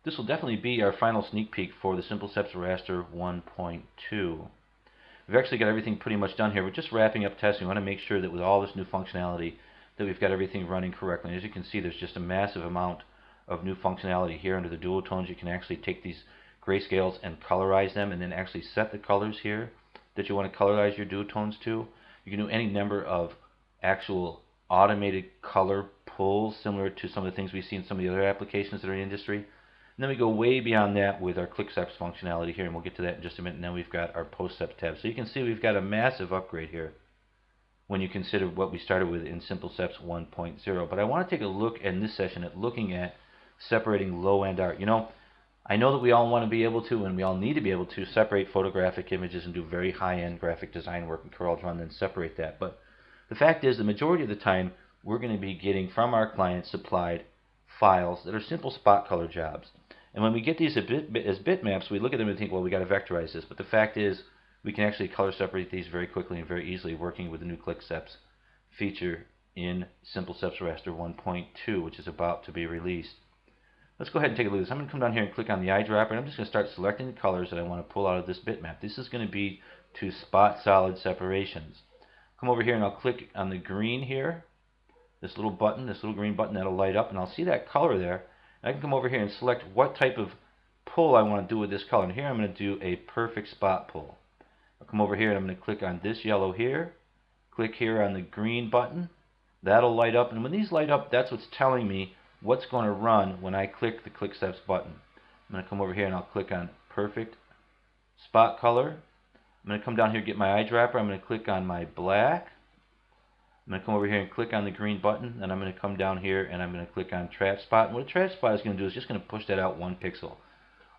This will definitely be our final sneak peek for the SimpleSeps Raster 1.2. We've actually got everything pretty much done here. We're just wrapping up testing. We want to make sure that with all this new functionality that we've got everything running correctly. And as you can see, there's just a massive amount of new functionality here under the dual tones. You can actually take these grayscales and colorize them, and then actually set the colors here that you want to colorize your dual tones to. You can do any number of actual automated color pulls similar to some of the things we see in some of the other applications that are in the industry. And then we go way beyond that with our ClickSeps functionality here, and we'll get to that in just a minute. And then we've got our PostSeps tab. So you can see we've got a massive upgrade here when you consider what we started with in SimpleSeps 1.0. But I want to take a look in this session at looking at separating low-end art. You know, I know that we all want to be able to, and we all need to be able to, separate photographic images and do very high-end graphic design work in CorelDRAW and then separate that. But the fact is, the majority of the time, we're going to be getting from our clients supplied files that are simple spot color jobs. And when we get these as bitmaps, we look at them and think, well, we got to vectorize this. But the fact is, we can actually color separate these very quickly and very easily working with the new ClickSeps feature in SimpleSeps Raster 1.2, which is about to be released. Let's go ahead and take a look at this. I'm going to come down here and click on the eyedropper, and I'm just going to start selecting the colors that I want to pull out of this bitmap. This is going to be to spot solid separations. Come over here and I'll click on the green here, this little button, this little green button that'll light up, and I'll see that color there. And I can come over here and select what type of pull I want to do with this color. And here I'm going to do a perfect spot pull. I'll come over here and I'm going to click on this yellow here, click here on the green button. That'll light up, and when these light up, that's what's telling me what's going to run when I click the ClickSeps button. I'm going to come over here and I'll click on perfect spot color. I'm going to come down here and get my eyedropper. I'm going to click on my black. I'm going to come over here and click on the green button, and I'm going to come down here and I'm going to click on trap spot. And what a trap spot is going to do is just going to push that out 1 pixel.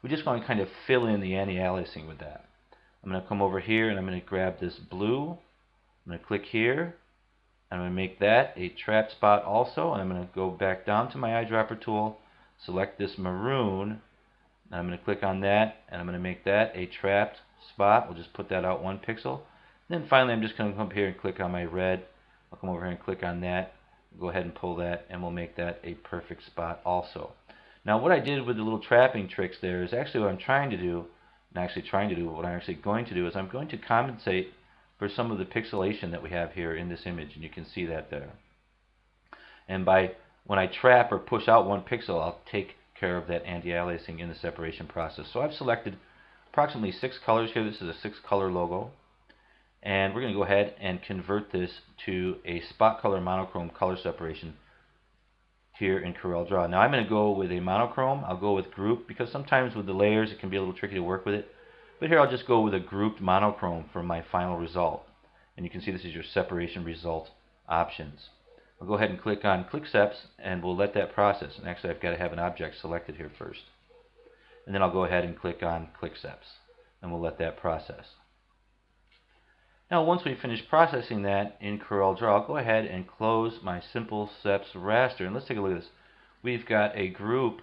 We're just going to kind of fill in the anti-aliasing with that. I'm going to come over here and I'm going to grab this blue. I'm going to click here. I'm going to make that a trap spot also, and I'm going to go back down to my eyedropper tool, select this maroon, and I'm going to click on that, and I'm going to make that a trapped spot. We'll just put that out 1 pixel. And then finally, I'm just going to come up here and click on my red. I'll come over here and click on that, go ahead and pull that, and we'll make that a perfect spot also. Now what I did with the little trapping tricks there is actually what I'm trying to do, not actually trying to do, but what I'm actually going to do is I'm going to compensate for some of the pixelation that we have here in this image, and you can see that there. And when I trap or push out 1 pixel, I'll take care of that anti-aliasing in the separation process. So I've selected approximately 6 colors here. This is a 6-color logo. And we're going to go ahead and convert this to a spot color monochrome color separation here in CorelDRAW. Now I'm going to go with a monochrome. I'll go with group because sometimes with the layers it can be a little tricky to work with it. But here I'll just go with a grouped monochrome for my final result. And you can see this is your separation result options. I'll go ahead and click on ClickSeps and we'll let that process. And actually I've got to have an object selected here first. And then I'll go ahead and click on ClickSeps and we'll let that process. Now once we finish processing that in CorelDRAW, I'll go ahead and close my SimpleSeps Raster. And let's take a look at this. We've got a group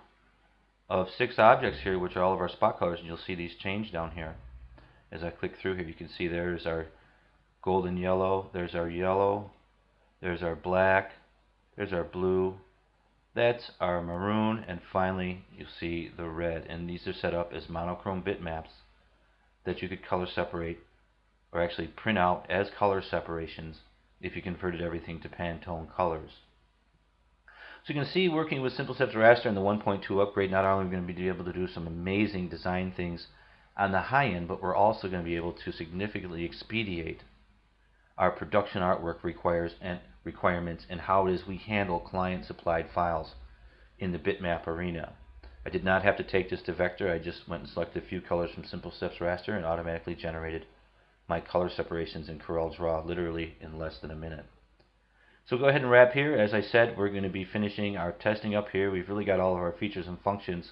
of 6 objects here, which are all of our spot colors, and you'll see these change down here. As I click through here, you can see there's our golden yellow, there's our black, there's our blue, that's our maroon, and finally you'll see the red. And these are set up as monochrome bitmaps that you could color separate or actually print out as color separations if you converted everything to Pantone colors. So you can see working with SimpleSeps Raster and the 1.2 upgrade, not only are we going to be able to do some amazing design things on the high end, but we're also going to be able to significantly expedite our production artwork requirements and how it is we handle client supplied files in the bitmap arena. I did not have to take this to vector. I just went and selected a few colors from SimpleSeps Raster and automatically generated my color separations in CorelDRAW literally in less than a minute. So go ahead and wrap here. As I said, we're going to be finishing our testing up here. We've really got all of our features and functions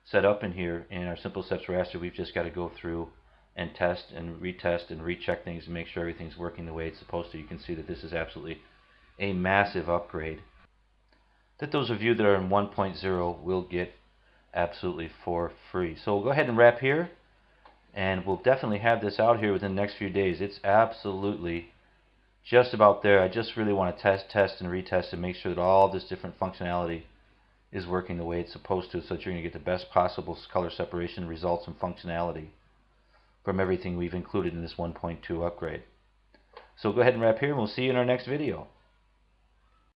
set up in here in our SimpleSeps Raster. We've just got to go through and test and retest and recheck things and make sure everything's working the way it's supposed to. You can see that this is absolutely a massive upgrade that those of you that are in 1.0 will get absolutely for free. So we'll go ahead and wrap here. And we'll definitely have this out here within the next few days. It's absolutely just about there. I just really want to test and retest and make sure that all this different functionality is working the way it's supposed to, so that you're going to get the best possible color separation results and functionality from everything we've included in this 1.2 upgrade. So go ahead and wrap here, and we'll see you in our next video.